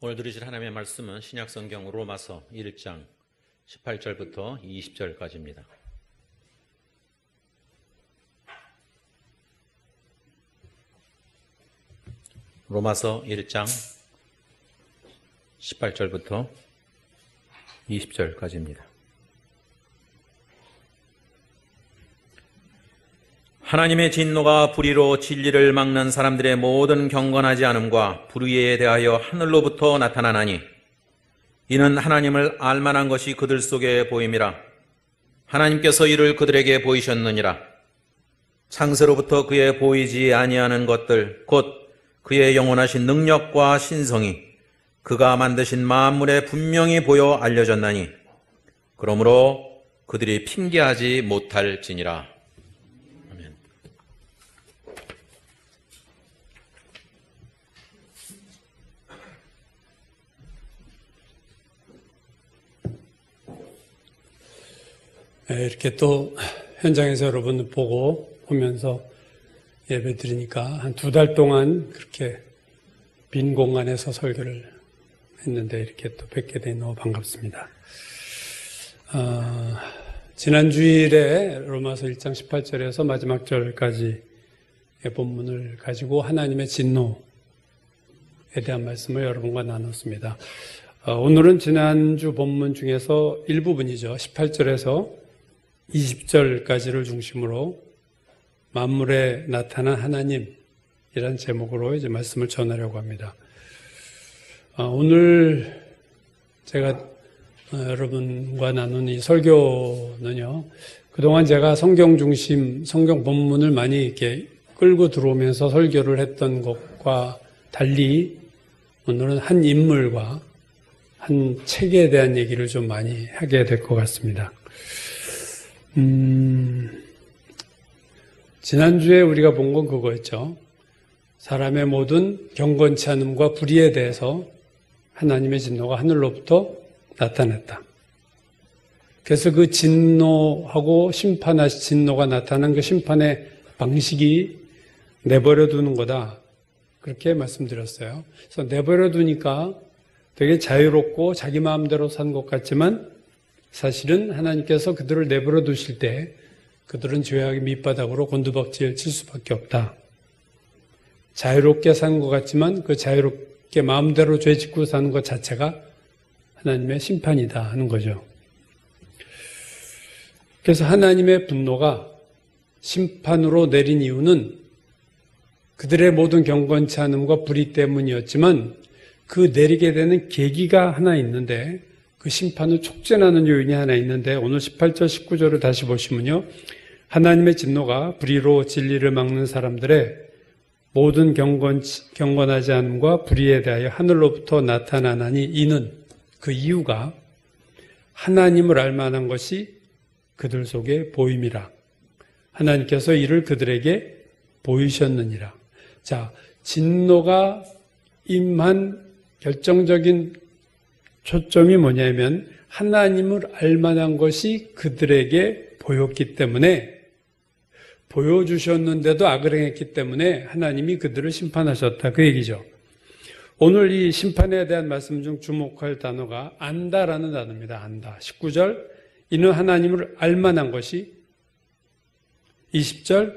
오늘 들으실 하나님의 말씀은 신약성경 로마서 1장 18절부터 20절까지입니다. 로마서 1장 18절부터 20절까지입니다. 하나님의 진노가 불의로 진리를 막는 사람들의 모든 경건하지 않음과 불의에 대하여 하늘로부터 나타나나니 이는 하나님을 알만한 것이 그들 속에 보임이라. 하나님께서 이를 그들에게 보이셨느니라. 창세로부터 그의 보이지 아니하는 것들 곧 그의 영원하신 능력과 신성이 그가 만드신 만물에 분명히 보여 알려졌나니 그러므로 그들이 핑계하지 못할지니라. 이렇게 또 현장에서 여러분 보면서 예배 드리니까 한 2달 동안 그렇게 빈 공간에서 설교를 했는데 이렇게 또 뵙게 되니 너무 반갑습니다. 지난 주일에 로마서 1장 18절에서 마지막 절까지의 본문을 가지고 하나님의 진노에 대한 말씀을 여러분과 나눴습니다. 오늘은 지난주 본문 중에서 일부분이죠. 18절에서 20절까지를 중심으로 만물에 나타난 하나님이란 제목으로 이제 말씀을 전하려고 합니다. 오늘 제가 여러분과 나눈 이 설교는요, 그동안 제가 성경 중심, 성경 본문을 많이 이렇게 끌고 들어오면서 설교를 했던 것과 달리 오늘은 한 인물과 한 책에 대한 얘기를 좀 많이 하게 될 것 같습니다. 지난주에 우리가 본 건 그거였죠. 사람의 모든 경건치 않음과 불의에 대해서 하나님의 진노가 하늘로부터 나타났다. 그래서 그 진노하고 심판하신 진노가 나타난 그 심판의 방식이 내버려 두는 거다. 그렇게 말씀드렸어요. 그래서 내버려 두니까 되게 자유롭고 자기 마음대로 산 것 같지만 사실은 하나님께서 그들을 내버려 두실 때 그들은 죄악의 밑바닥으로 곤두박질 칠 수밖에 없다. 자유롭게 산 것 같지만 그 자유롭게 마음대로 죄 짓고 사는 것 자체가 하나님의 심판이다 하는 거죠. 그래서 하나님의 분노가 심판으로 내린 이유는 그들의 모든 경건치 않음과 불의 때문이었지만 그 내리게 되는 계기가 하나 있는데 그 심판을 촉진하는 요인이 하나 있는데 오늘 18절 19절을 다시 보시면요. 하나님의 진노가 불의로 진리를 막는 사람들의 모든 경건하지 않음과 불의에 대하여 하늘로부터 나타나나니 이는 그 이유가 하나님을 알만한 것이 그들 속에 보임이라. 하나님께서 이를 그들에게 보이셨느니라. 자, 진노가 임한 결정적인 초점이 뭐냐면 하나님을 알만한 것이 그들에게 보였기 때문에 보여주셨는데도 악을 행했기 때문에 하나님이 그들을 심판하셨다. 그 얘기죠. 오늘 이 심판에 대한 말씀 중 주목할 단어가 안다라는 단어입니다. 안다. 19절 이는 하나님을 알만한 것이 20절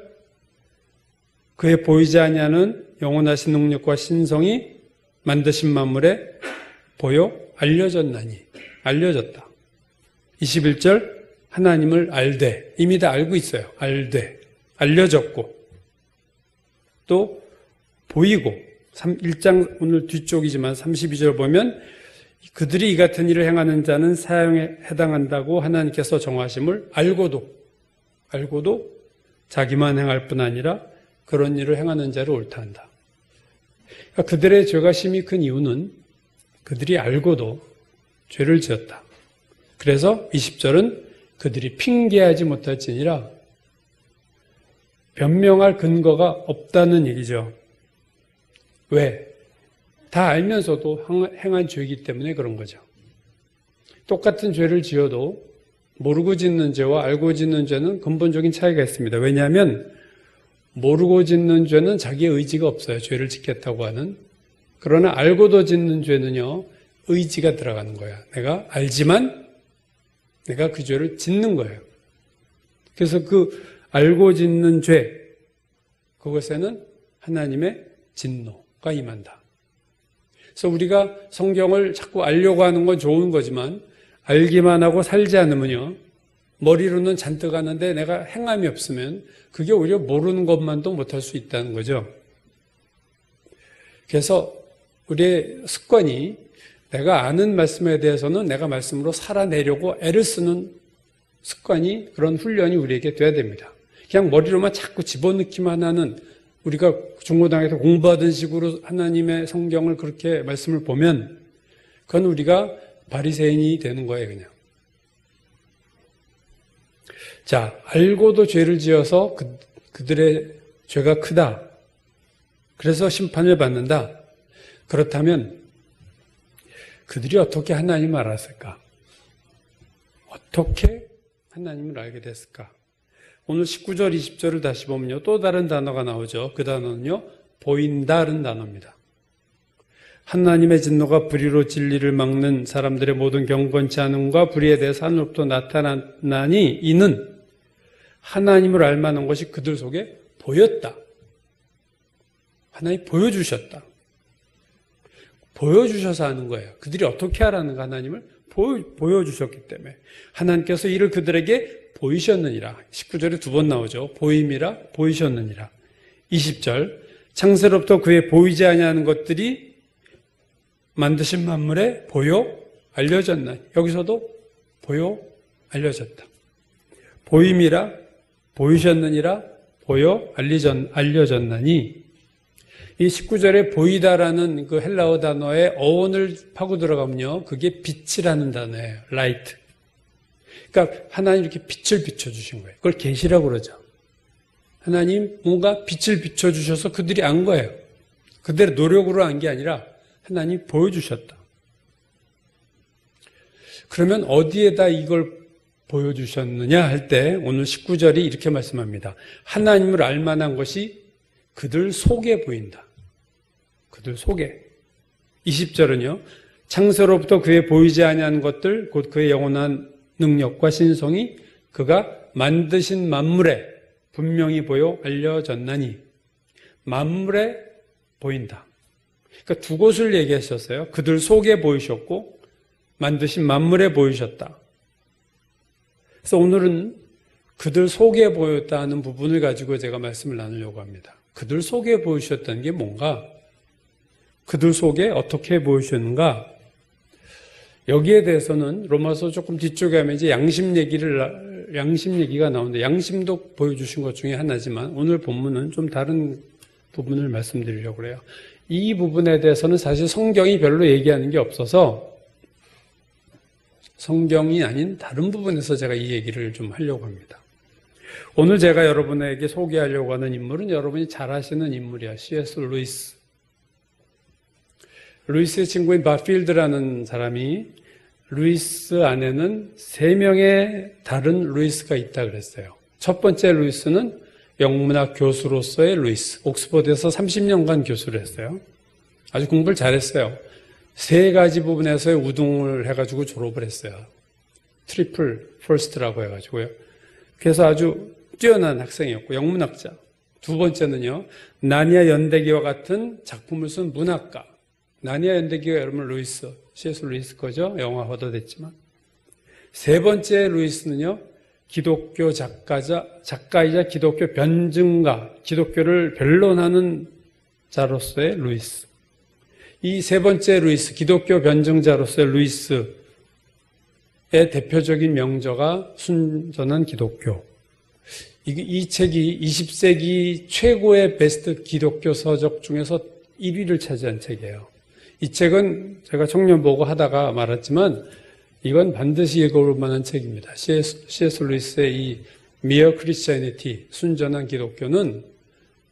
그의 보이지 아니하는 영원하신 능력과 신성이 만드신 만물에 보여 알려졌나니 알려졌다. 21절 하나님을 알되 이미 다 알고 있어요. 알되 알려졌고 또 보이고 1장 오늘 뒤쪽이지만 32절 보면 그들이 이 같은 일을 행하는 자는 사형에 해당한다고 하나님께서 정하심을 알고도 자기만 행할 뿐 아니라 그런 일을 행하는 자를 옳다 한다. 그러니까 그들의 죄가 심히 큰 이유는 그들이 알고도 죄를 지었다. 그래서 20절은 그들이 핑계하지 못할지니라 변명할 근거가 없다는 얘기죠. 왜? 다 알면서도 행한 죄이기 때문에 그런 거죠. 똑같은 죄를 지어도 모르고 짓는 죄와 알고 짓는 죄는 근본적인 차이가 있습니다. 왜냐하면 모르고 짓는 죄는 자기의 의지가 없어요. 죄를 짓겠다고 하는. 그러나 알고도 짓는 죄는요, 의지가 들어가는 거야. 내가 알지만 내가 그 죄를 짓는 거예요. 그래서 그 알고 짓는 죄, 그것에는 하나님의 진노가 임한다. 그래서 우리가 성경을 자꾸 알려고 하는 건 좋은 거지만 알기만 하고 살지 않으면요, 머리로는 잔뜩 아는데 내가 행함이 없으면 그게 오히려 모르는 것만도 못할 수 있다는 거죠. 그래서 우리의 습관이 내가 아는 말씀에 대해서는 내가 말씀으로 살아내려고 애를 쓰는 습관이, 그런 훈련이 우리에게 돼야 됩니다. 그냥 머리로만 자꾸 집어넣기만 하는, 우리가 중고등학교에서 공부하던 식으로 하나님의 성경을 그렇게 말씀을 보면 그건 우리가 바리새인이 되는 거예요, 그냥. 자, 알고도 죄를 지어서 그들의 죄가 크다. 그래서 심판을 받는다. 그렇다면 그들이 어떻게 하나님을 알았을까? 어떻게 하나님을 알게 됐을까? 오늘 19절, 20절을 다시 보면요, 또 다른 단어가 나오죠. 그 단어는요, 보인다는 단어입니다. 하나님의 진노가 불의로 진리를 막는 사람들의 모든 경건치 않음과 불의에 대해서 하늘로부터 나타나니 이는 하나님을 알만한 것이 그들 속에 보였다. 하나님이 보여주셨다. 보여주셔서 하는 거예요. 그들이 어떻게 하라는가? 하나님을 보여주셨기 때문에. 하나님께서 이를 그들에게 보이셨느니라. 19절에 두 번 나오죠. 보임이라, 보이셨느니라. 20절, 창세로부터 그의 보이지 아니하는 것들이 만드신 만물에 보여 알려졌나. 여기서도 보여 알려졌다. 보임이라, 보이셨느니라, 보여 알려졌나니. 이 19절에 보이다라는 그 헬라어 단어의 어원을 파고 들어가면요, 그게 빛이라는 단어예요. 라이트. 그러니까 하나님 이렇게 빛을 비춰주신 거예요. 그걸 계시라고 그러죠. 하나님 뭔가 빛을 비춰주셔서 그들이 안 거예요. 그들의 노력으로 안 게 아니라 하나님 보여주셨다. 그러면 어디에다 이걸 보여주셨느냐 할 때 오늘 19절이 이렇게 말씀합니다. 하나님을 알만한 것이 그들 속에 보인다. 그들 속에. 20절은요. 창세로부터 그의 보이지 아니하는 것들, 곧 그의 영원한 능력과 신성이 그가 만드신 만물에 분명히 보여 알려졌나니. 만물에 보인다. 그러니까 두 곳을 얘기하셨어요. 그들 속에 보이셨고 만드신 만물에 보이셨다. 그래서 오늘은 그들 속에 보였다는 부분을 가지고 제가 말씀을 나누려고 합니다. 그들 속에 보이셨다는 게 뭔가? 그들 속에 어떻게 보이셨는가? 여기에 대해서는 로마서 조금 뒤쪽에 하면 이제 양심 얘기가 나오는데, 양심도 보여주신 것 중에 하나지만 오늘 본문은 좀 다른 부분을 말씀드리려고 해요. 이 부분에 대해서는 사실 성경이 별로 얘기하는 게 없어서 성경이 아닌 다른 부분에서 제가 이 얘기를 좀 하려고 합니다. 오늘 제가 여러분에게 소개하려고 하는 인물은 여러분이 잘 아시는 인물이야. C.S. 루이스. 루이스의 친구인 바필드라는 사람이 루이스 안에는 3명의 다른 루이스가 있다 그랬어요. 첫 번째 루이스는 영문학 교수로서의 루이스. 옥스퍼드에서 30년간 교수를 했어요. 아주 공부를 잘했어요. 3가지 부분에서의 우등을 해가지고 졸업을 했어요. 트리플 퍼스트라고 해가지고요. 그래서 아주 뛰어난 학생이었고 영문학자. 두 번째는요, 나니아 연대기와 같은 작품을 쓴 문학가. 나니아 연대기가 여러분 루이스, C.S. 루이스 거죠. 영화 허도됐지만. 세 번째 루이스는요, 기독교 작가이자 기독교 변증가, 기독교를 변론하는 자로서의 루이스. 이 세 번째 루이스, 기독교 변증자로서의 루이스의 대표적인 명저가 순전한 기독교. 이 책이 20세기 최고의 베스트 기독교 서적 중에서 1위를 차지한 책이에요. 이 책은 제가 청년 보고 하다가 말았지만 이건 반드시 읽어볼 만한 책입니다. C.S. 루이스의 이 Mere Christianity, 순전한 기독교는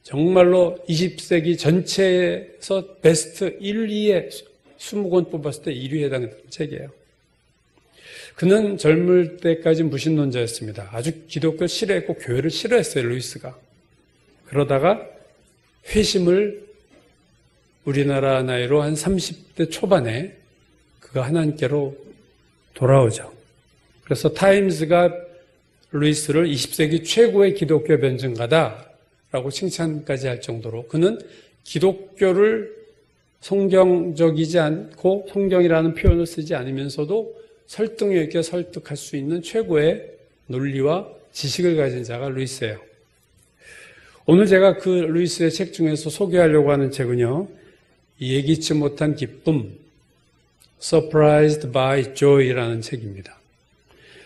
정말로 20세기 전체에서 베스트 1, 2에 20권 뽑았을 때 1위에 해당되는 책이에요. 그는 젊을 때까지 무신론자였습니다. 아주 기독교를 싫어했고 교회를 싫어했어요, 루이스가. 그러다가 회심을 우리나라 나이로 한 30대 초반에 그가 하나님께로 돌아오죠. 그래서 타임스가 루이스를 20세기 최고의 기독교 변증가다라고 칭찬까지 할 정도로 그는 기독교를 성경적이지 않고 성경이라는 표현을 쓰지 않으면서도 설득력 있게 설득할 수 있는 최고의 논리와 지식을 가진 자가 루이스예요. 오늘 제가 그 루이스의 책 중에서 소개하려고 하는 책은요, 예기치 못한 기쁨, Surprised by Joy라는 책입니다.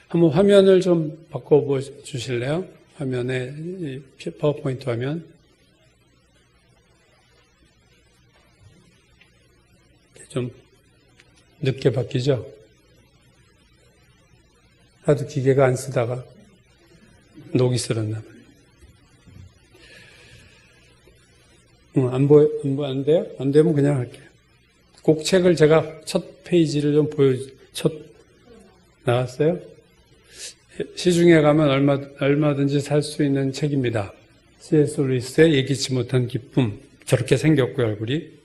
한번 화면을 좀 바꿔보 주실래요? 화면에, 파워포인트 화면. 좀 늦게 바뀌죠? 하도 기계가 안 쓰다가 녹이 슬었나 봐요. 안 돼요? 안 되면 그냥 할게요. 꼭 책을 제가 첫 페이지를 좀 나왔어요? 시중에 가면 얼마든지 살 수 있는 책입니다. C.S. 루이스의 예기치 못한 기쁨. 저렇게 생겼고요, 얼굴이.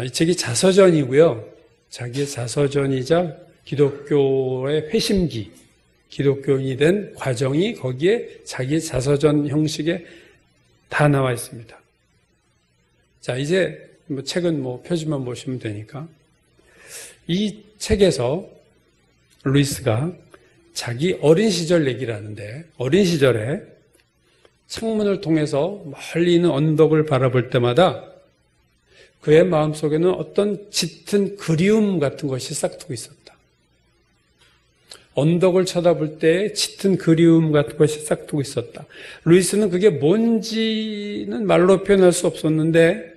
이 책이 자서전이고요. 자기의 자서전이자 기독교의 회심기, 기독교인이 된 과정이 거기에 자기의 자서전 형식에 다 나와 있습니다. 자, 이제 책은 표지만 보시면 되니까. 이 책에서 루이스가 자기 어린 시절 얘기를 하는데, 어린 시절에 창문을 통해서 멀리 있는 언덕을 바라볼 때마다 그의 마음속에는 어떤 짙은 그리움 같은 것이 싹트고 있었다. 언덕을 쳐다볼 때 짙은 그리움 같은 것이 싹트고 있었다. 루이스는 그게 뭔지는 말로 표현할 수 없었는데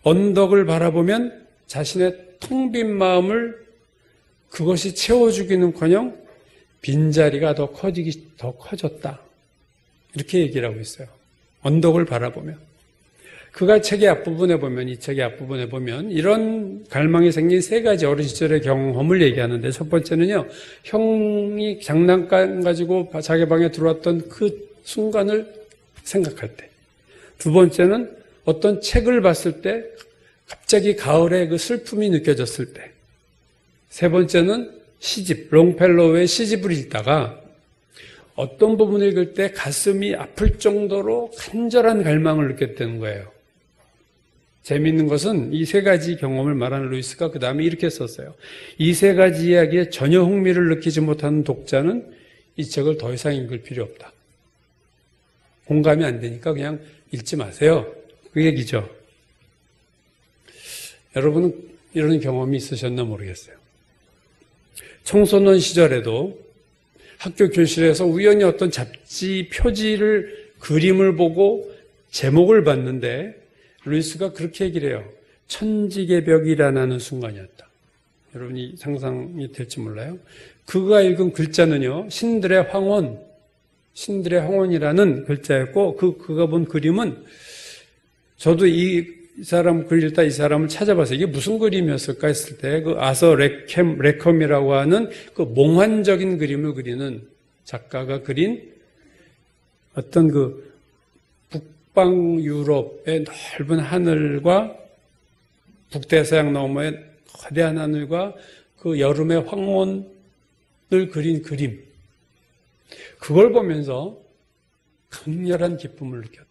언덕을 바라보면 자신의 텅 빈 마음을 그것이 채워주기는커녕 빈자리가 더 커졌다. 이렇게 얘기를 하고 있어요. 언덕을 바라보면. 그가 책의 앞부분에 보면, 이 책의 앞부분에 보면 이런 갈망이 생긴 세 가지 어린 시절의 경험을 얘기하는데, 첫 번째는요, 형이 장난감 가지고 자기 방에 들어왔던 그 순간을 생각할 때. 두 번째는 어떤 책을 봤을 때 갑자기 가을의 그 슬픔이 느껴졌을 때. 세 번째는 시집, 롱펠로우의 시집을 읽다가 어떤 부분을 읽을 때 가슴이 아플 정도로 간절한 갈망을 느꼈다는 거예요. 재미있는 것은 이 세 가지 경험을 말하는 루이스가 그 다음에 이렇게 썼어요. 이 세 가지 이야기에 전혀 흥미를 느끼지 못하는 독자는 이 책을 더 이상 읽을 필요 없다. 공감이 안 되니까 그냥 읽지 마세요. 그 얘기죠. 여러분은 이런 경험이 있으셨나 모르겠어요. 청소년 시절에도 학교 교실에서 우연히 어떤 잡지 표지를, 그림을 보고 제목을 봤는데 루이스가 그렇게 얘기를 해요. 천지개벽이 일어나는 순간이었다. 여러분이 상상이 될지 몰라요. 그가 읽은 글자는요, 신들의 황혼이라는 글자였고, 그가 본 그림은 저도 이 사람 글 읽다 이 사람을 찾아봐서 이게 무슨 그림이었을까 했을 때 그 아서 레컴이라고 하는 그 몽환적인 그림을 그리는 작가가 그린 어떤 그 북방 유럽의 넓은 하늘과 북대서양 너머의 거대한 하늘과 그 여름의 황혼을 그린 그림, 그걸 보면서 강렬한 기쁨을 느꼈다.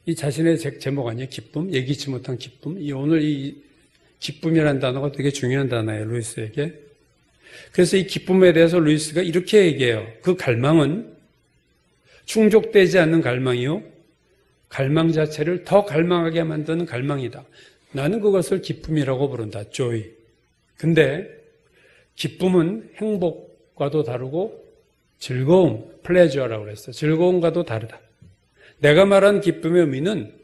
이 자신의 제목 아니에요? 기쁨? 예기치 못한 기쁨? 오늘 이 기쁨이라는 단어가 되게 중요한 단어예요, 루이스에게. 그래서 이 기쁨에 대해서 루이스가 이렇게 얘기해요. 그 갈망은 충족되지 않는 갈망이요, 갈망 자체를 더 갈망하게 만드는 갈망이다. 나는 그것을 기쁨이라고 부른다, joy. 근데 기쁨은 행복과도 다르고 즐거움, pleasure라고 그랬어요. 즐거움과도 다르다. 내가 말한 기쁨의 의미는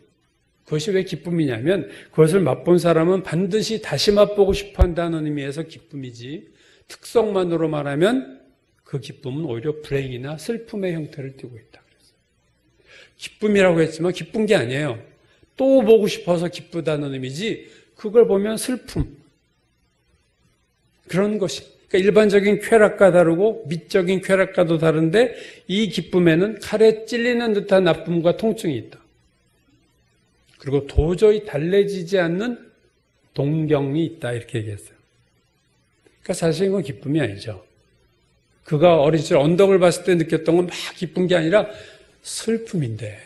그것이 왜 기쁨이냐면 그것을 맛본 사람은 반드시 다시 맛보고 싶어 한다는 의미에서 기쁨이지, 특성만으로 말하면 그 기쁨은 오히려 불행이나 슬픔의 형태를 띠고 있다. 기쁨이라고 했지만 기쁜 게 아니에요. 또 보고 싶어서 기쁘다는 의미지, 그걸 보면 슬픔, 그런 것이. 그러니까 일반적인 쾌락과 다르고 미적인 쾌락과도 다른데 이 기쁨에는 칼에 찔리는 듯한 나쁨과 통증이 있다. 그리고 도저히 달래지지 않는 동경이 있다 이렇게 얘기했어요. 그러니까 사실 이건 기쁨이 아니죠. 그가 어린 시절 언덕을 봤을 때 느꼈던 건 막 기쁜 게 아니라 슬픔인데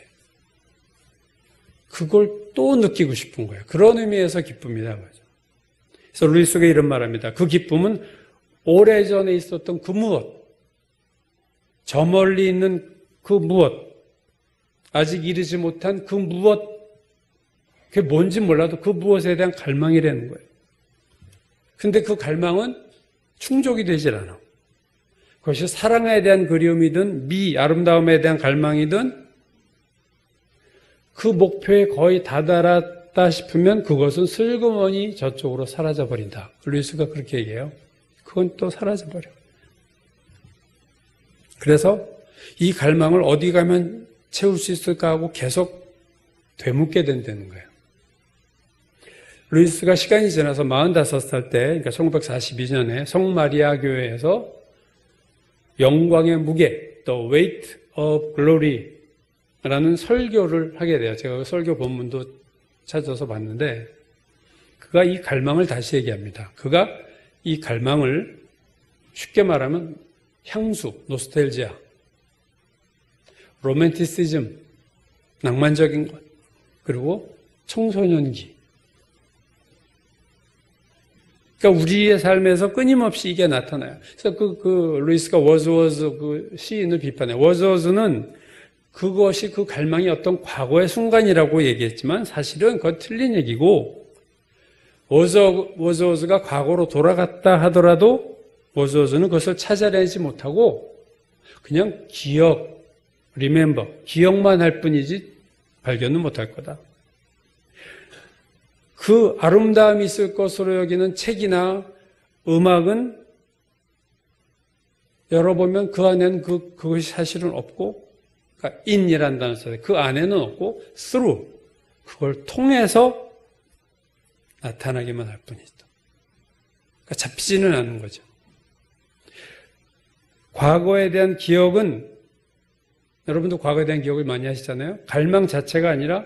그걸 또 느끼고 싶은 거예요. 그런 의미에서 기쁨이다. 그래서 루이스가 이런 말합니다. 그 기쁨은 오래전에 있었던 그 무엇, 저 멀리 있는 그 무엇, 아직 이르지 못한 그 무엇, 그게 뭔지 몰라도 그 무엇에 대한 갈망이라는 거예요. 근데 그 갈망은 충족이 되질 않아. 그것이 사랑에 대한 그리움이든 아름다움에 대한 갈망이든 그 목표에 거의 다다랐다 싶으면 그것은 슬그머니 저쪽으로 사라져버린다. 루이스가 그렇게 얘기해요. 그건 또 사라져버려. 그래서 이 갈망을 어디 가면 채울 수 있을까 하고 계속 되묻게 된다는 거예요. 루이스가 시간이 지나서 45살 때, 그러니까 1942년에 성마리아 교회에서 영광의 무게, The Weight of Glory라는 설교를 하게 돼요. 제가 그 설교 본문도 찾아서 봤는데 그가 이 갈망을 다시 얘기합니다. 그가 이 갈망을 쉽게 말하면 향수, 노스텔지아, 로맨티시즘, 낭만적인 것, 그리고 청소년기. 그러니까 우리의 삶에서 끊임없이 이게 나타나요. 그래서 루이스가 워즈워즈 그 시인을 비판해요. 워즈워즈는 그것이 그 갈망이 어떤 과거의 순간이라고 얘기했지만 사실은 그건 틀린 얘기고, 워즈워즈가 과거로 돌아갔다 하더라도 워즈워즈는 그것을 찾아내지 못하고 그냥 기억만 할 뿐이지 발견은 못할 거다. 그 아름다움이 있을 것으로 여기는 책이나 음악은 열어보면 그 안에는 그것이 사실은 없고, 그러니까 in이라는 단어 써요. 그 안에는 없고 through, 그걸 통해서 나타나기만 할 뿐이다. 그러니까 잡히지는 않는 거죠. 과거에 대한 기억은, 여러분도 과거에 대한 기억을 많이 하시잖아요. 갈망 자체가 아니라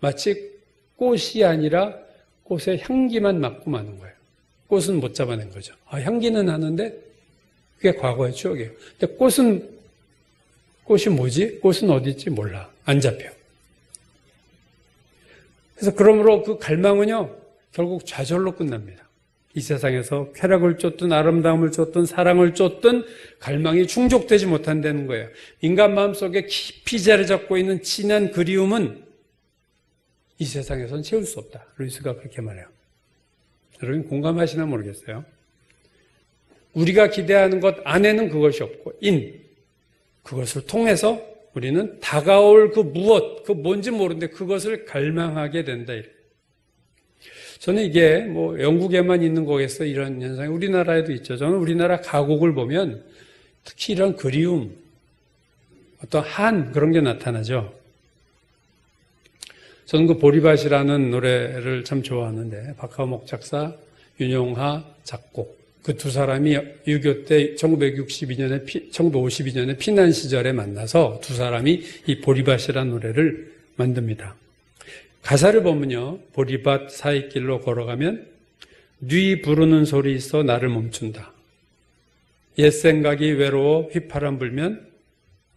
마치 꽃이 아니라 꽃의 향기만 맡고 마는 거예요. 꽃은 못 잡아낸 거죠. 향기는 하는데 그게 과거의 추억이에요. 근데 꽃이 뭐지? 꽃은 어디 있지? 몰라. 안 잡혀. 그래서 그러므로 그 갈망은요, 결국 좌절로 끝납니다. 이 세상에서 쾌락을 쫓든 아름다움을 쫓든 사랑을 쫓든 갈망이 충족되지 못한다는 거예요. 인간 마음속에 깊이 자리 잡고 있는 진한 그리움은 이 세상에서는 채울 수 없다. 루이스가 그렇게 말해요. 여러분 공감하시나 모르겠어요. 우리가 기대하는 것 안에는 그것이 없고 그것을 통해서 우리는 다가올 그 무엇, 그 뭔지 모르는데 그것을 갈망하게 된다. 저는 이게 영국에만 있는 거겠어, 이런 현상이. 우리나라에도 있죠. 저는 우리나라 가곡을 보면 특히 이런 그리움, 어떤 그런 게 나타나죠. 저는 그 보리밭이라는 노래를 참 좋아하는데, 박하목 작사, 윤용하 작곡. 그 두 사람이 6.25 때 1952년에 피난 시절에 만나서 두 사람이 이 보리밭이라는 노래를 만듭니다. 가사를 보면요, 보리밭 사이길로 걸어가면 뉘 부르는 소리 있어 나를 멈춘다. 옛 생각이 외로워 휘파람 불면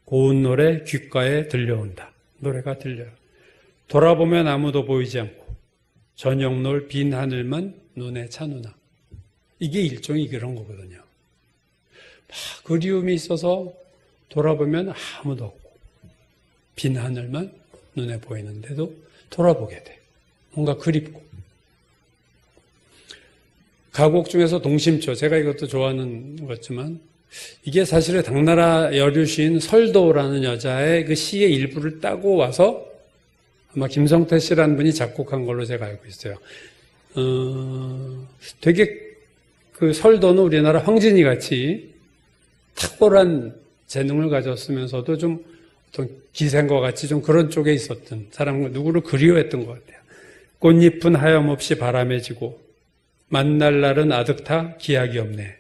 고운 노래 귓가에 들려온다. 노래가 들려요. 돌아보면 아무도 보이지 않고 저녁 놀 빈 하늘만 눈에 차누나. 이게 일종의 그런 거거든요. 막 그리움이 있어서 돌아보면 아무도 없고 빈 하늘만 눈에 보이는데도 돌아보게 돼. 뭔가 그립고. 가곡 중에서 동심초, 제가 이것도 좋아하는 거지만 이게 사실은 당나라 여류 시인 설도라는 여자의 그 시의 일부를 따고 와서 아마 김성태 씨라는 분이 작곡한 걸로 제가 알고 있어요. 되게 그 설도는 우리나라 황진이 같이 탁월한 재능을 가졌으면서도 좀 어떤 기생과 같이 좀 그런 쪽에 있었던 사람, 누구를 그리워했던 것 같아요. 꽃잎은 하염없이 바람에 지고 만날 날은 아득타 기약이 없네.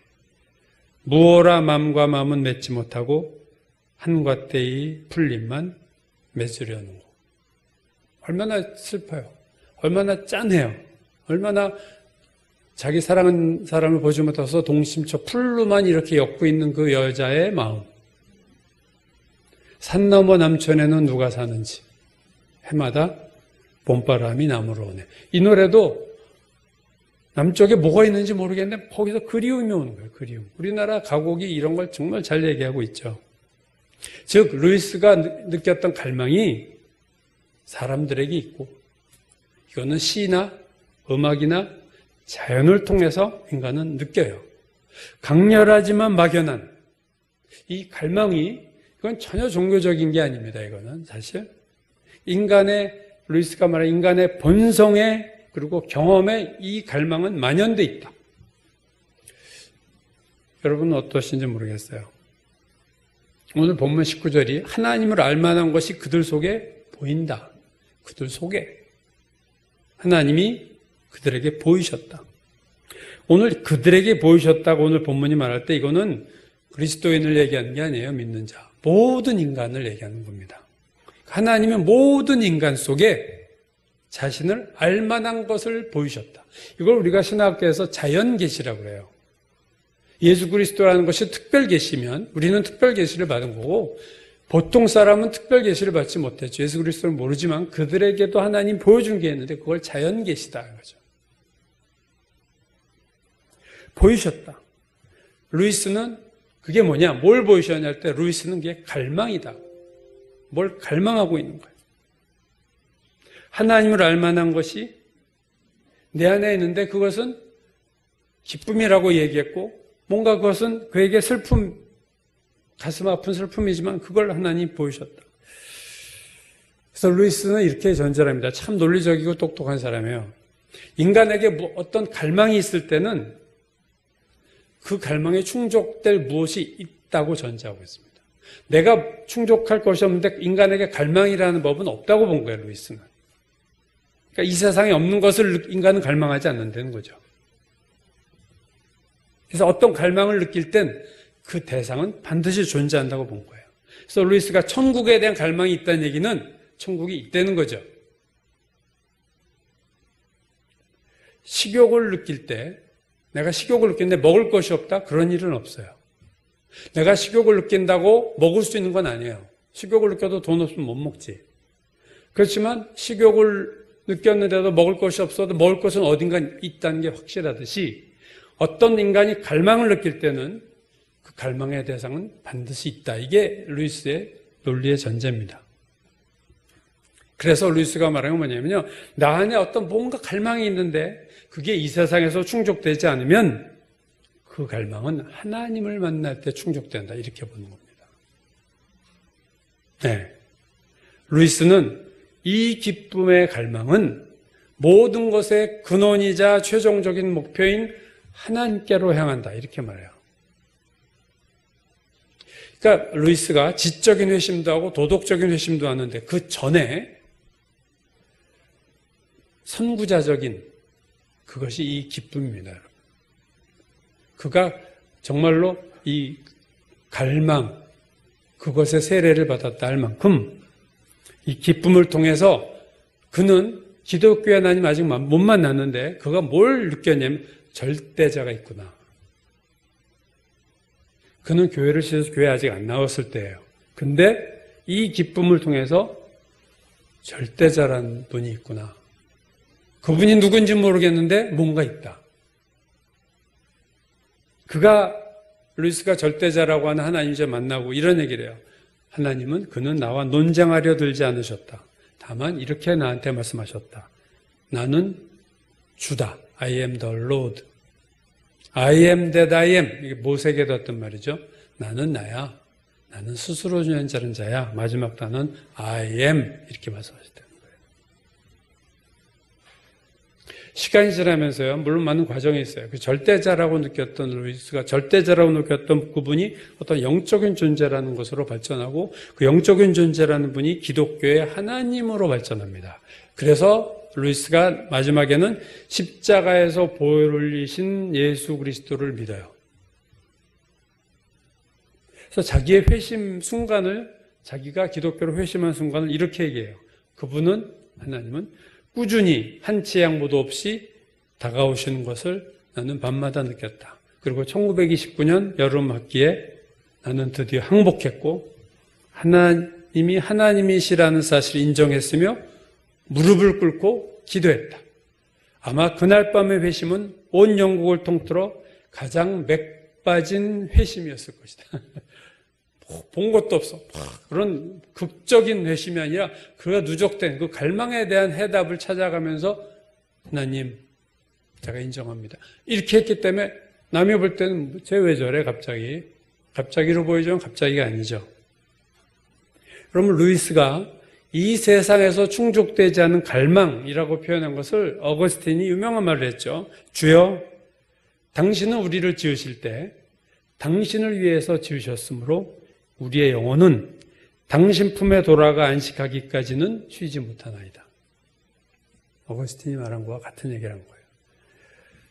무어라 맘과 맘은 맺지 못하고 한과때의 풀잎만 맺으려는 거. 얼마나 슬퍼요. 얼마나 짠해요. 얼마나 자기 사랑하는 사람을 보지 못해서 동심초 풀로만 이렇게 엮고 있는 그 여자의 마음. 산 너머 남촌에는 누가 사는지 해마다 봄바람이 남으러 오네. 이 노래도 남쪽에 뭐가 있는지 모르겠는데 거기서 그리움이 오는 거예요. 그리움. 우리나라 가곡이 이런 걸 정말 잘 얘기하고 있죠. 즉 루이스가 느꼈던 갈망이 사람들에게 있고 이거는 시나 음악이나 자연을 통해서 인간은 느껴요. 강렬하지만 막연한 이 갈망이 이건 전혀 종교적인 게 아닙니다. 이거는 사실 루이스가 말한 인간의 본성에 그리고 경험에 이 갈망은 만연돼 있다. 여러분은 어떠신지 모르겠어요. 오늘 본문 19절이 하나님을 알만한 것이 그들 속에 보인다. 그들 속에 하나님이 그들에게 보이셨다. 오늘 그들에게 보이셨다고 오늘 본문이 말할 때 이거는 그리스도인을 얘기하는 게 아니에요. 믿는 자. 모든 인간을 얘기하는 겁니다. 하나님은 모든 인간 속에 자신을 알만한 것을 보이셨다. 이걸 우리가 신학교에서 자연계시라고 해요. 예수 그리스도라는 것이 특별계시면 우리는 특별계시를 받은 거고 보통 사람은 특별계시를 받지 못했죠. 예수 그리스도를 모르지만 그들에게도 하나님 보여준 게 있는데 그걸 자연계시다. 거죠. 보이셨다. 루이스는 그게 뭐냐? 뭘 보이셨냐 할 때 루이스는 그게 갈망이다. 뭘 갈망하고 있는 거예요. 하나님을 알만한 것이 내 안에 있는데 그것은 기쁨이라고 얘기했고 뭔가 그것은 그에게 슬픔, 가슴 아픈 슬픔이지만 그걸 하나님 보이셨다. 그래서 루이스는 이렇게 전제합니다. 참 논리적이고 똑똑한 사람이에요. 인간에게 어떤 갈망이 있을 때는 그 갈망에 충족될 무엇이 있다고 전제하고 있습니다. 내가 충족할 것이 없는데 인간에게 갈망이라는 법은 없다고 본 거예요, 루이스는. 그러니까 이 세상에 없는 것을 인간은 갈망하지 않는다는 거죠. 그래서 어떤 갈망을 느낄 땐 그 대상은 반드시 존재한다고 본 거예요. 그래서 루이스가 천국에 대한 갈망이 있다는 얘기는 천국이 있다는 거죠. 식욕을 느낄 때 내가 식욕을 느끼는데 먹을 것이 없다? 그런 일은 없어요. 내가 식욕을 느낀다고 먹을 수 있는 건 아니에요. 식욕을 느껴도 돈 없으면 못 먹지. 그렇지만 식욕을 느꼈는데도 먹을 것이 없어도 먹을 것은 어딘가 있다는 게 확실하듯이 어떤 인간이 갈망을 느낄 때는 그 갈망의 대상은 반드시 있다. 이게 루이스의 논리의 전제입니다. 그래서 루이스가 말하는 건 뭐냐면요. 나 안에 어떤 뭔가 갈망이 있는데 그게 이 세상에서 충족되지 않으면 그 갈망은 하나님을 만날 때 충족된다. 이렇게 보는 겁니다. 네. 루이스는 이 기쁨의 갈망은 모든 것의 근원이자 최종적인 목표인 하나님께로 향한다. 이렇게 말해요. 그러니까 루이스가 지적인 회심도 하고 도덕적인 회심도 하는데 그 전에 선구자적인 그것이 이 기쁨입니다. 여러분. 그가 정말로 이 갈망, 그것의 세례를 받았다 할 만큼 이 기쁨을 통해서 그는 기독교의 하나님 아직 못 만났는데 그가 뭘 느꼈냐면 절대자가 있구나. 그는 교회를 시작해서 교회 아직 안 나왔을 때예요. 근데 이 기쁨을 통해서 절대자라는 분이 있구나. 그분이 누군지 모르겠는데 뭔가 있다. 루이스가 절대자라고 하는 하나님 이제 만나고 이런 얘기를 해요. 하나님은 그는 나와 논쟁하려 들지 않으셨다. 다만 이렇게 나한테 말씀하셨다. 나는 주다. I am the Lord. I am that I am. 이게 모세에게 뒀던 말이죠. 나는 나야. 나는 스스로 주연자는 자야. 마지막 단어는 I am. 이렇게 말씀하셨다는 거예요. 시간이 지나면서요. 물론 많은 과정이 있어요. 그 절대자라고 느꼈던 루이스가 절대자라고 느꼈던 그분이 어떤 영적인 존재라는 것으로 발전하고 그 영적인 존재라는 분이 기독교의 하나님으로 발전합니다. 그래서 루이스가 마지막에는 십자가에서 보혈을 흘리신 예수 그리스도를 믿어요. 그래서 자기의 회심 순간을 자기가 기독교로 회심한 순간을 이렇게 얘기해요. 그분은 하나님은 꾸준히 한치 양보도 없이 다가오시는 것을 나는 밤마다 느꼈다. 그리고 1929년 여름 학기에 나는 드디어 항복했고 하나님이 하나님이시라는 사실을 인정했으며 무릎을 ቁ고 기도했다. 아마 그날 밤의 회심은 온 영국을 통틀어 가장 맥 빠진 회심이었을 것이다. 본 것도 없어. 그런 극적인 회심이 아니라 그가 누적된 그 갈망에 대한 해답을 찾아가면서 하나님, 제가 인정합니다. 이렇게 했기 때문에 남이 볼 때는 쟤 왜 저래 갑자기? 갑자기로 보이지만 갑자기가 아니죠. 그러면 루이스가 이 세상에서 충족되지 않은 갈망이라고 표현한 것을 어거스틴이 유명한 말을 했죠. 주여, 당신은 우리를 지으실 때 당신을 위해서 지으셨으므로 우리의 영혼은 당신 품에 돌아가 안식하기까지는 쉬지 못하나이다. 어거스틴이 말한 것과 같은 얘기를 한 거예요.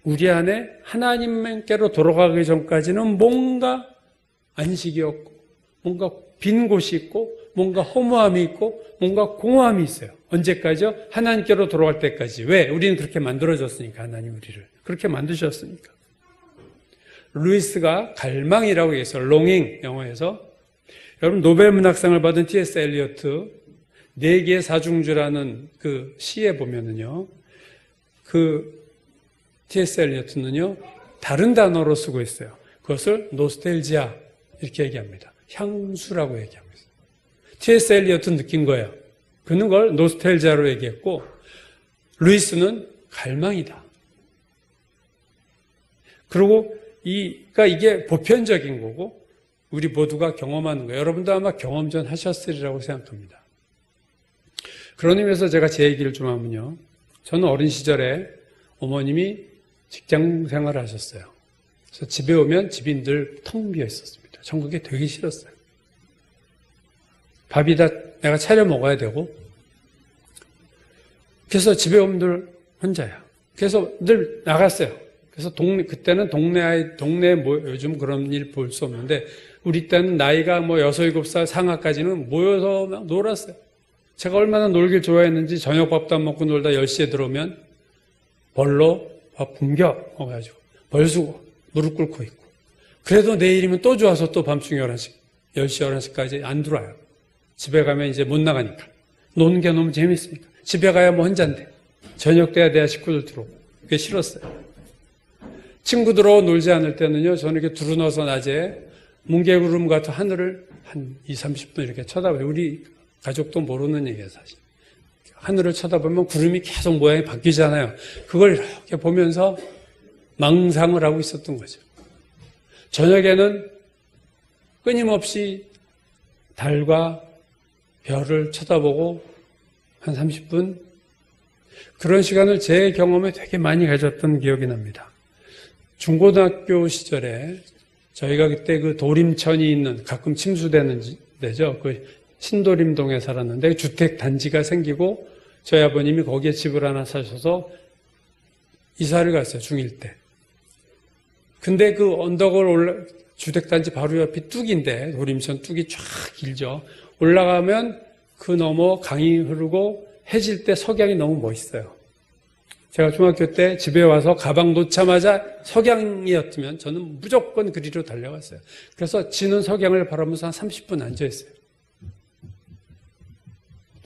우리 안에 하나님께로 돌아가기 전까지는 뭔가 안식이 없고 뭔가 빈 곳이 있고 뭔가 허무함이 있고 뭔가 공허함이 있어요. 언제까지요? 하나님께로 돌아갈 때까지. 왜? 우리는 그렇게 만들어졌으니까. 하나님 우리를 그렇게 만드셨으니까. 루이스가 갈망이라고 얘기했어요. longing, 영어에서. 여러분 노벨 문학상을 받은 T.S. 엘리어트 4개의 사중주라는 그 시에 보면은요. 그 T.S. 엘리어트는요. 다른 단어로 쓰고 있어요. 그것을 노스텔지아 이렇게 얘기합니다. 향수라고 얘기합니다. T.S. 엘리어트는 느낀 거예요. 그는 걸 노스텔지아로 얘기했고 루이스는 갈망이다. 그리고 그러니까 이게 보편적인 거고 우리 모두가 경험하는 거예요. 여러분도 아마 경험 전 하셨으리라고 생각합니다. 그런 의미에서 제가 제 얘기를 좀 하면요. 저는 어린 시절에 어머님이 직장 생활을 하셨어요. 그래서 집에 오면 집이 늘 텅 비어 있었습니다. 전 그게 되게 싫었어요. 밥이 다 내가 차려 먹어야 되고 그래서 집에 오면 늘 혼자야. 그래서 늘 나갔어요. 그래서 그때는 동네에 요즘 그런 일 볼 수 없는데 우리 때는 나이가 6, 7살 상하까지는 모여서 막 놀았어요. 제가 얼마나 놀길 좋아했는지 저녁 밥도 안 먹고 놀다 10시에 들어오면 벌로 밥 굶겨 먹어가지고 벌 쓰고 무릎 꿇고 있고 그래도 내일이면 또 좋아서 또 밤중 11시, 10시, 11시까지 안 들어와요. 집에 가면 이제 못 나가니까. 노는 게 너무 재밌으니까. 집에 가야 뭐 혼자인데. 저녁 때야 돼야 식구들 들어오고. 그게 싫었어요. 친구들하고 놀지 않을 때는요, 저는 이렇게 두루눠서 낮에 뭉게구름 같은 하늘을 한 2, 30분 이렇게 쳐다봐요. 우리 가족도 모르는 얘기예요, 사실. 하늘을 쳐다보면 구름이 계속 모양이 바뀌잖아요. 그걸 이렇게 보면서 망상을 하고 있었던 거죠. 저녁에는 끊임없이 달과 별을 쳐다보고 한 30분 그런 시간을 제 경험에 되게 많이 가졌던 기억이 납니다. 중고등학교 시절에 저희가 그때 그 도림천이 있는 가끔 침수되는 데죠. 그 신도림동에 살았는데 주택 단지가 생기고 저희 아버님이 거기에 집을 하나 사셔서 이사를 갔어요. 중1 때. 근데 그 언덕을 주택단지 바로 옆이 뚝인데 도림천 뚝이 쫙 길죠. 올라가면 그 너머 강이 흐르고 해질 때 석양이 너무 멋있어요. 제가 중학교 때 집에 와서 가방 놓자마자 석양이었으면 저는 무조건 그리로 달려갔어요. 그래서 지는 석양을 바라보면서 한 30분 앉아있어요.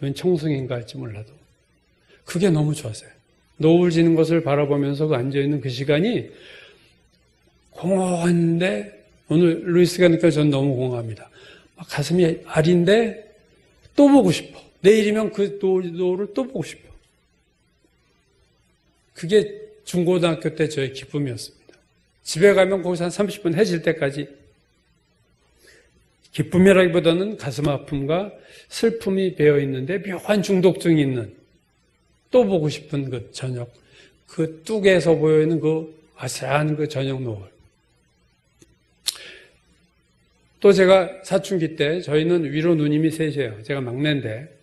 웬 청승인가 할지 몰라도. 그게 너무 좋았어요. 노을 지는 것을 바라보면서 앉아있는 그 시간이 공허한데 오늘 루이스가 느껴서 저는 너무 공허합니다. 가슴이 아린데 또 보고 싶어. 내일이면 그 노을을 또 보고 싶어. 그게 중고등학교 때 저의 기쁨이었습니다. 집에 가면 거기서 한 30분 해질 때까지 기쁨이라기보다는 가슴 아픔과 슬픔이 배어있는데 묘한 중독증이 있는 또 보고 싶은 그 저녁, 그 뚝에서 보여있는 그 아슬한 그 저녁 노을. 또 제가 사춘기 때 저희는 위로 누님이 셋이에요. 제가 막내인데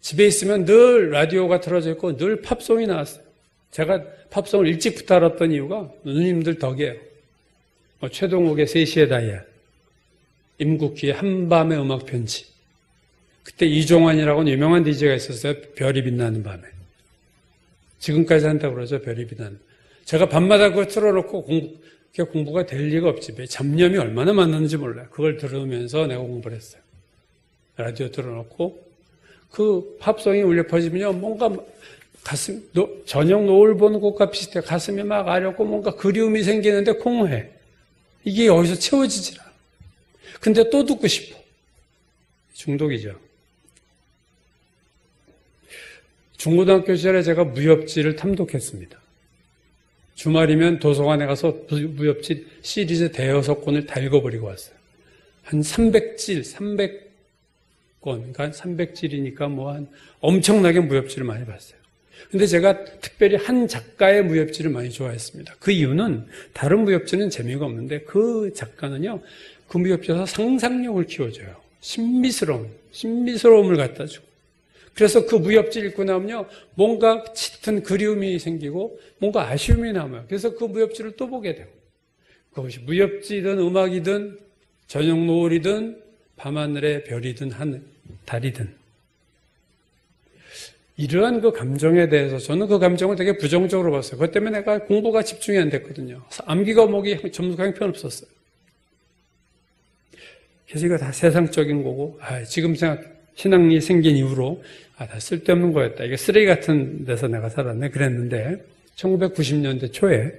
집에 있으면 늘 라디오가 틀어져 있고 늘 팝송이 나왔어요. 제가 팝송을 일찍부터 알았던 이유가 누님들 덕이에요. 최동욱의 3시의 다이얼, 임국희의 한밤의 음악 편지. 그때 이종환이라고는 유명한 DJ가 있었어요. 별이 빛나는 밤에. 지금까지 한다고 그러죠. 별이 빛나는. 제가 밤마다 그거 틀어놓고 공부가 될 리가 없지. 잡념이 얼마나 많았는지 몰라요. 그걸 들으면서 내가 공부를 했어요. 라디오 틀어놓고 그 팝송이 울려 퍼지면요. 뭔가 저녁 노을 보는 것과 비슷해. 가슴이 막 아렵고 뭔가 그리움이 생기는데 공허해. 이게 여기서 채워지질 않아. 근데 또 듣고 싶어. 중독이죠. 중고등학교 시절에 제가 무협지를 탐독했습니다. 주말이면 도서관에 가서 무협지 시리즈 대여섯 권을 다 읽어버리고 왔어요. 한 300질, 300권, 그러니까 300질이니까 뭐 한 엄청나게 무협지를 많이 봤어요. 근데 제가 특별히 한 작가의 무협지를 많이 좋아했습니다. 그 이유는 다른 무협지는 재미가 없는데 그 작가는요, 그 무협지에서 상상력을 키워줘요. 신비스러움을 갖다 주고. 그래서 그 무협지 읽고 나면요, 뭔가 짙은 그리움이 생기고 뭔가 아쉬움이 남아요. 그래서 그 무협지를 또 보게 되고. 그것이 무협지든 음악이든 저녁 노을이든 밤하늘의 별이든 달이든. 이러한 그 감정에 대해서 저는 그 감정을 되게 부정적으로 봤어요. 그것 때문에 내가 공부가 집중이 안 됐거든요. 암기가 뭐기 점수가 형편없었어요. 그래서 이거 다 세상적인 거고, 지금 신앙이 생긴 이후로, 다 쓸데없는 거였다. 이게 쓰레기 같은 데서 내가 살았네. 그랬는데, 1990년대 초에,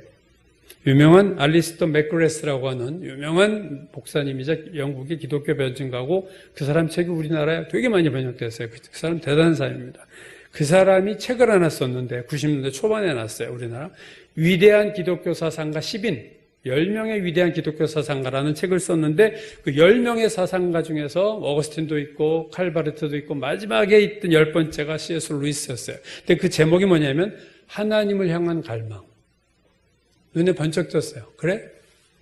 유명한 알리스터 맥그레스라고 하는 유명한 목사님이자 영국의 기독교 변증가고, 그 사람 책이 우리나라에 되게 많이 번역됐어요. 그 사람 대단한 사람입니다. 그 사람이 책을 하나 썼는데, 90년대 초반에 났어요. 우리나라. 위대한 기독교 사상가 10인. 10명의 위대한 기독교 사상가라는 책을 썼는데 그 10명의 사상가 중에서 어거스틴도 있고 칼바르트도 있고 마지막에 있던 10번째가 C.S. 루이스였어요. 근데 그 제목이 뭐냐면 하나님을 향한 갈망. 눈에 번쩍 떴어요. 그래?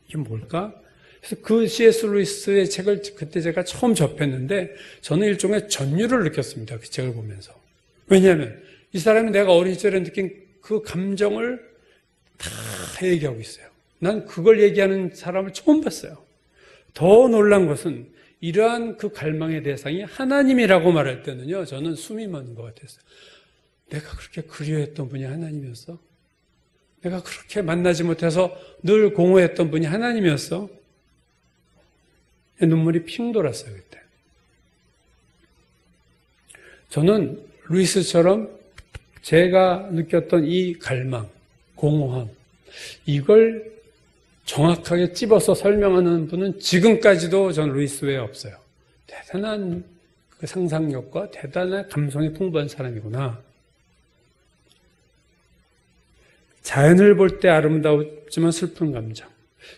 이게 뭘까? 그래서 그 C.S. 루이스의 책을 그때 제가 처음 접했는데 저는 일종의 전율을 느꼈습니다. 그 책을 보면서. 왜냐하면 이 사람이 내가 어린 시절에 느낀 그 감정을 다 얘기하고 있어요. 난 그걸 얘기하는 사람을 처음 봤어요. 더 놀란 것은 이러한 그 갈망의 대상이 하나님이라고 말할 때는요, 저는 숨이 멎는 것 같았어요. 내가 그렇게 그리워했던 분이 하나님이었어? 내가 그렇게 만나지 못해서 늘 공허했던 분이 하나님이었어? 눈물이 핑 돌았어요, 그때. 저는 루이스처럼 제가 느꼈던 이 갈망, 공허함, 이걸 정확하게 찝어서 설명하는 분은 지금까지도 전 루이스 외에 없어요. 대단한 그 상상력과 대단한 감성이 풍부한 사람이구나. 자연을 볼 때 아름다웠지만 슬픈 감정,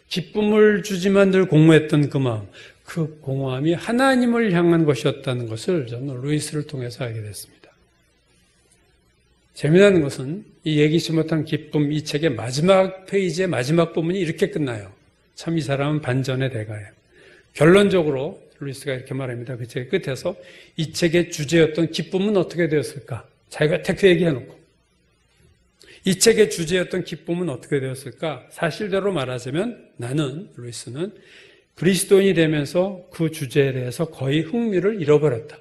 기쁨을 주지만 늘 공허했던 그 마음, 그 공허함이 하나님을 향한 것이었다는 것을 저는 루이스를 통해서 알게 됐습니다. 재미나는 것은 이 얘기치 못한 기쁨, 이 책의 마지막 페이지의 마지막 부분이 이렇게 끝나요. 참 이 사람은 반전의 대가예요. 결론적으로 루이스가 이렇게 말합니다. 그 책의 끝에서 이 책의 주제였던 기쁨은 어떻게 되었을까? 자기가 테크 얘기해놓고 이 책의 주제였던 기쁨은 어떻게 되었을까? 사실대로 말하자면 나는, 루이스는 그리스도인이 되면서 그 주제에 대해서 거의 흥미를 잃어버렸다.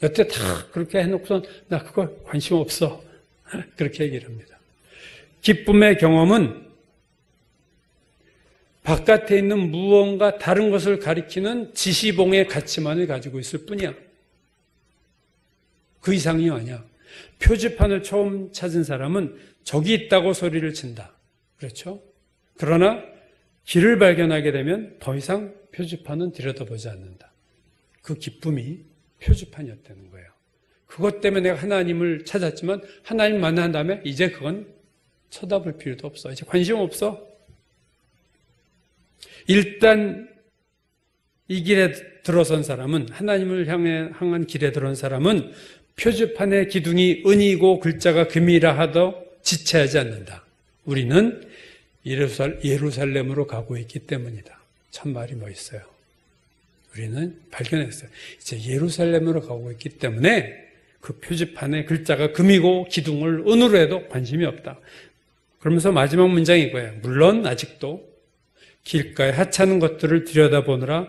여태 다 그렇게 해놓고선 나 그거 관심 없어. 그렇게 얘기를 합니다. 기쁨의 경험은 바깥에 있는 무언가 다른 것을 가리키는 지시봉의 가치만을 가지고 있을 뿐이야. 그 이상이 아니야. 표지판을 처음 찾은 사람은 저기 있다고 소리를 친다. 그렇죠? 그러나 길을 발견하게 되면 더 이상 표지판은 들여다보지 않는다. 그 기쁨이 표지판이었다는 거예요. 그것 때문에 내가 하나님을 찾았지만 하나님 만난 다음에 이제 그건 쳐다볼 필요도 없어. 이제 관심 없어. 일단 이 길에 들어선 사람은, 하나님을 향한 길에 들어온 사람은 표지판의 기둥이 은이고 글자가 금이라 하도 지체하지 않는다. 우리는 예루살렘으로 가고 있기 때문이다. 참 말이 멋있어요. 우리는 발견했어요. 이제 예루살렘으로 가고 있기 때문에 그 표지판에 글자가 금이고 기둥을 은으로 해도 관심이 없다. 그러면서 마지막 문장이 이거예요. 물론 아직도 길가에 하찮은 것들을 들여다보느라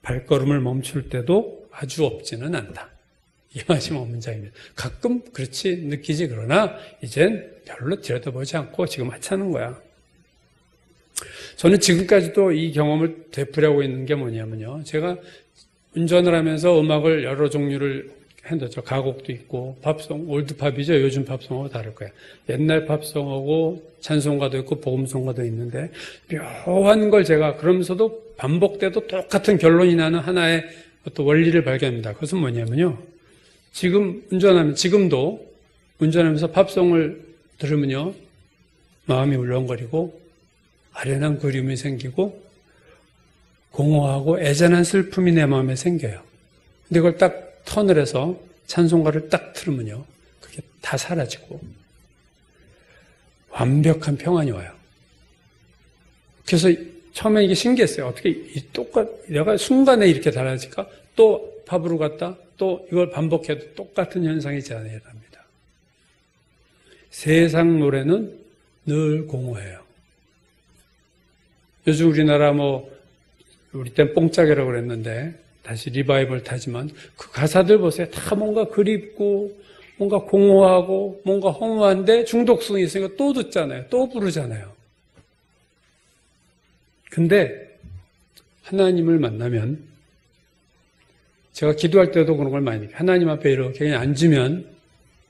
발걸음을 멈출 때도 아주 없지는 않다. 이게 마지막 문장입니다. 가끔 그렇지 느끼지 그러나 이젠 별로 들여다보지 않고 지금 하찮은 거야. 저는 지금까지도 이 경험을 되풀이하고 있는 게 뭐냐면요. 제가 운전을 하면서 음악을 여러 종류를 했었죠. 가곡도 있고 팝송, 올드팝이죠. 요즘 팝송하고 다를 거예요. 옛날 팝송하고 찬송가도 있고 복음송가도 있는데 묘한 걸 제가 그러면서도 반복돼도 똑같은 결론이 나는 하나의 어떤 원리를 발견합니다. 그것은 뭐냐면요. 지금도 운전하면서 팝송을 들으면요. 마음이 울렁거리고 아련한 그리움이 생기고 공허하고 애잔한 슬픔이 내 마음에 생겨요. 근데 그걸 딱 턴을 해서 찬송가를 딱 틀으면요. 그게 다 사라지고 완벽한 평안이 와요. 그래서 처음에 이게 신기했어요. 어떻게 내가 순간에 이렇게 달라질까? 또 팝으로 갔다 또 이걸 반복해도 똑같은 현상이 재현합니다. 세상 노래는 늘 공허해요. 요즘 우리나라 우리 땐 뽕짝이라고 그랬는데 다시 리바이벌 타지만 그 가사들 보세요. 다 뭔가 그립고 뭔가 공허하고 뭔가 허무한데 중독성이 있으니까 또 듣잖아요. 또 부르잖아요. 근데 하나님을 만나면 제가 기도할 때도 그런 걸 많이 해요. 하나님 앞에 이렇게 그냥 앉으면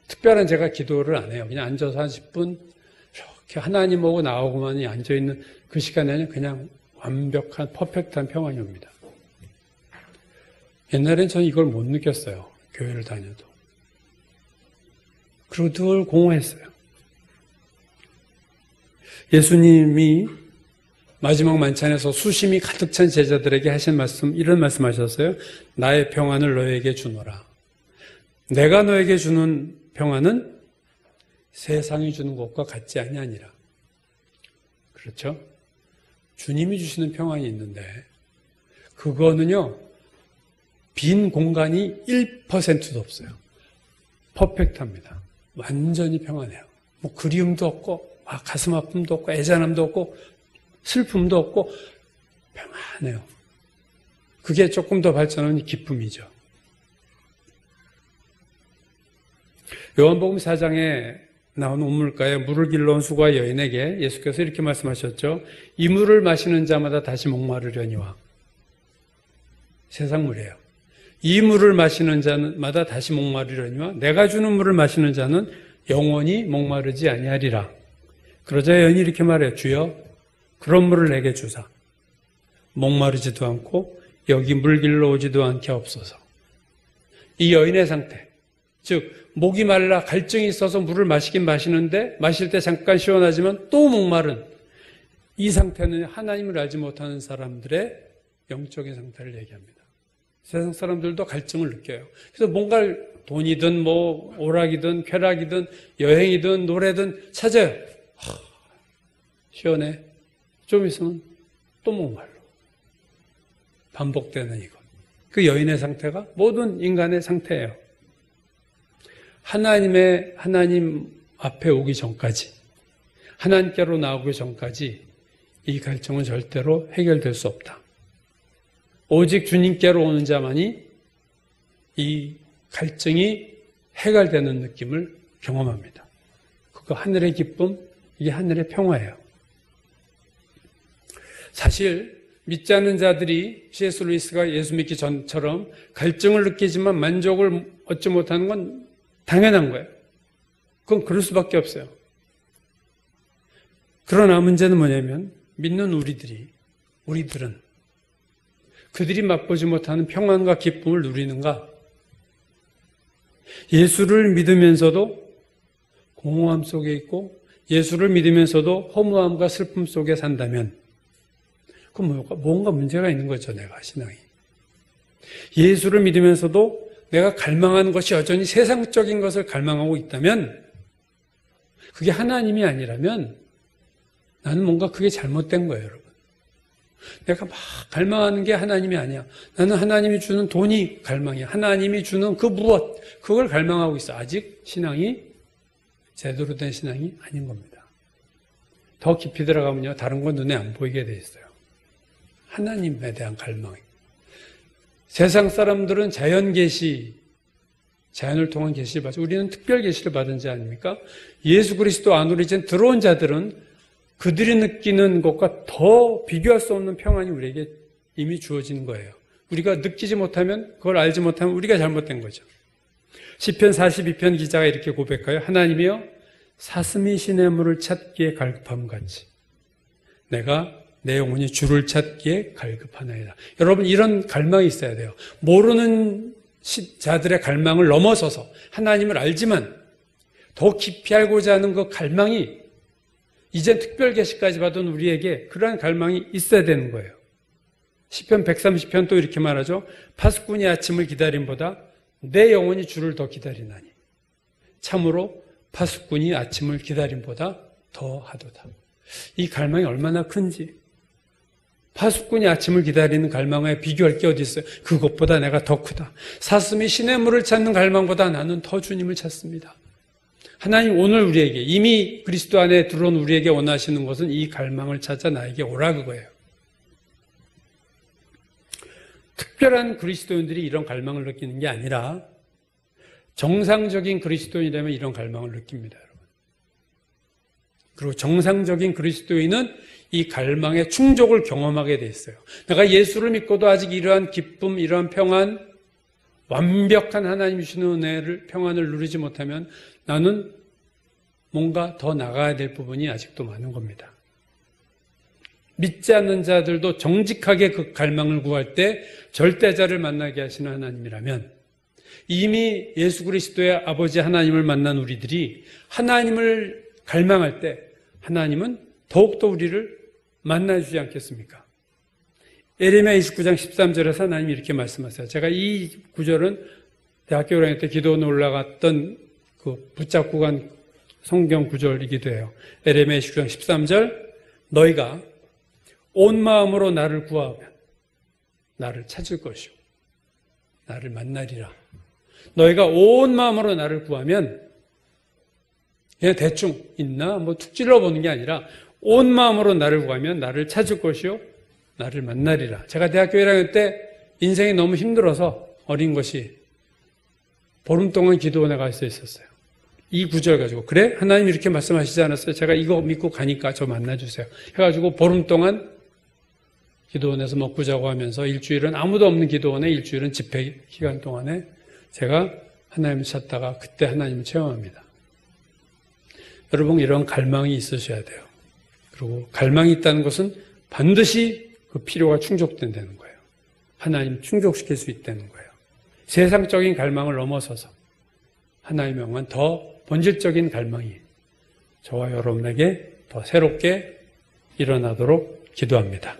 특별한 제가 기도를 안 해요. 그냥 앉아서 한 10분 이렇게 하나님하고 나하고만이 앉아있는 그 시간에는 그냥 완벽한 퍼펙트한 평안이 옵니다. 옛날엔 저는 이걸 못 느꼈어요. 교회를 다녀도. 그리고 늘 공허했어요. 예수님이 마지막 만찬에서 수심이 가득 찬 제자들에게 하신 말씀, 이런 말씀 하셨어요. 나의 평안을 너에게 주노라. 내가 너에게 주는 평안은 세상이 주는 것과 같지 아니하니라. 그렇죠? 주님이 주시는 평안이 있는데 그거는요. 빈 공간이 1%도 없어요. 퍼펙트합니다. 완전히 평안해요. 그리움도 없고 가슴 아픔도 없고 애잔함도 없고 슬픔도 없고 평안해요. 그게 조금 더 발전한 기쁨이죠. 요한복음 4장에 나온 우물가에 물을 길러온 수고와 여인에게 예수께서 이렇게 말씀하셨죠. 이 물을 마시는 자마다 다시 목마르려니와. 세상 물이에요. 이 물을 마시는 자마다 다시 목마르려니와 내가 주는 물을 마시는 자는 영원히 목마르지 아니하리라. 그러자 여인이 이렇게 말해요. 주여 그런 물을 내게 주사. 목마르지도 않고 여기 물 길러 오지도 않게 없소서. 이 여인의 상태, 즉 목이 말라 갈증이 있어서 물을 마시긴 마시는데 마실 때 잠깐 시원하지만 또 목마른 이 상태는 하나님을 알지 못하는 사람들의 영적인 상태를 얘기합니다. 세상 사람들도 갈증을 느껴요. 그래서 뭔가 돈이든 오락이든 쾌락이든 여행이든 노래든 찾아요. 시원해. 좀 있으면 또 목말라. 반복되는 이것. 그 여인의 상태가 모든 인간의 상태예요. 하나님 앞에 오기 전까지, 하나님께로 나오기 전까지 이 갈증은 절대로 해결될 수 없다. 오직 주님께로 오는 자만이 이 갈증이 해결되는 느낌을 경험합니다. 그거 하늘의 기쁨, 이게 하늘의 평화예요. 사실 믿지 않는 자들이 C.S. 루이스가 예수 믿기 전처럼 갈증을 느끼지만 만족을 얻지 못하는 건 당연한 거예요. 그건 그럴 수밖에 없어요. 그러나 문제는 뭐냐면 믿는 우리들은 그들이 맛보지 못하는 평안과 기쁨을 누리는가? 예수를 믿으면서도 공허함 속에 있고 예수를 믿으면서도 허무함과 슬픔 속에 산다면 그럼 뭔가 문제가 있는 거죠, 내가 신앙이. 예수를 믿으면서도 내가 갈망하는 것이 여전히 세상적인 것을 갈망하고 있다면 그게 하나님이 아니라면 나는 뭔가 그게 잘못된 거예요, 여러분. 내가 막 갈망하는 게 하나님이 아니야. 나는 하나님이 주는 돈이 갈망이야. 하나님이 주는 그 무엇, 그걸 갈망하고 있어. 아직 신앙이 제대로 된 신앙이 아닌 겁니다. 더 깊이 들어가면요, 다른 건 눈에 안 보이게 돼 있어요. 하나님에 대한 갈망이. 세상 사람들은 자연 계시, 자연을 통한 계시를 받죠. 우리는 특별 계시를 받은 자 아닙니까? 예수 그리스도 안으로 이제 들어온 자들은 그들이 느끼는 것과 더 비교할 수 없는 평안이 우리에게 이미 주어진 거예요. 우리가 느끼지 못하면, 그걸 알지 못하면 우리가 잘못된 거죠. 시편 42편 기자가 이렇게 고백해요. 하나님이여 사슴이 시냇물을 찾기에 갈급함 같이 내가 내 영혼이 주를 찾기에 갈급하나이다. 여러분, 이런 갈망이 있어야 돼요. 모르는 자들의 갈망을 넘어서서 하나님을 알지만 더 깊이 알고자 하는 그 갈망이 이제 특별 계시까지 받은 우리에게 그러한 갈망이 있어야 되는 거예요. 시편 130편 또 이렇게 말하죠. 파수꾼이 아침을 기다림보다 내 영혼이 주를 더 기다리나니 참으로 파수꾼이 아침을 기다림보다 더 하도다. 이 갈망이 얼마나 큰지, 파수꾼이 아침을 기다리는 갈망에 비교할 게 어디 있어요? 그것보다 내가 더 크다. 사슴이 시냇물을 찾는 갈망보다 나는 더 주님을 찾습니다. 하나님 오늘 우리에게, 이미 그리스도 안에 들어온 우리에게 원하시는 것은 이 갈망을 찾아 나에게 오라 그거예요. 특별한 그리스도인들이 이런 갈망을 느끼는 게 아니라 정상적인 그리스도인이라면 이런 갈망을 느낍니다, 여러분. 그리고 정상적인 그리스도인은 이 갈망의 충족을 경험하게 돼 있어요. 내가 예수를 믿고도 아직 이러한 기쁨, 이러한 평안, 완벽한 하나님 주시는 은혜를, 평안을 누리지 못하면 나는 뭔가 더 나가야 될 부분이 아직도 많은 겁니다. 믿지 않는 자들도 정직하게 그 갈망을 구할 때 절대자를 만나게 하시는 하나님이라면 이미 예수 그리스도의 아버지 하나님을 만난 우리들이 하나님을 갈망할 때 하나님은 더욱더 우리를 만나주지 않겠습니까? 예레미야 29장 13절에서 하나님이 이렇게 말씀하세요. 제가 이 구절은 대학교 1학년 때 기도원에 올라갔던 그 붙잡고 간 성경 구절이기도 해요. 예레미야 29장 13절 너희가 온 마음으로 나를 구하면 나를 찾을 것이요 나를 만나리라. 너희가 온 마음으로 나를 구하면 그냥 대충 있나 뭐 툭 찔러보는 게 아니라 온 마음으로 나를 구하면 나를 찾을 것이요 나를 만나리라. 제가 대학교 1학년 때 인생이 너무 힘들어서 어린 것이 보름 동안 기도원에 가 있었어요. 이 구절 가지고 그래? 하나님 이렇게 말씀하시지 않았어요? 제가 이거 믿고 가니까 저 만나주세요. 해가지고 보름 동안 기도원에서 먹고 자고 하면서 일주일은 아무도 없는 기도원에 일주일은 집회 기간 동안에 제가 하나님을 찾다가 그때 하나님을 체험합니다. 여러분 이런 갈망이 있으셔야 돼요. 그리고 갈망이 있다는 것은 반드시 그 필요가 충족된다는 거예요. 하나님 충족시킬 수 있다는 거예요. 세상적인 갈망을 넘어서서 하나님의 영원 더 본질적인 갈망이 저와 여러분에게 더 새롭게 일어나도록 기도합니다.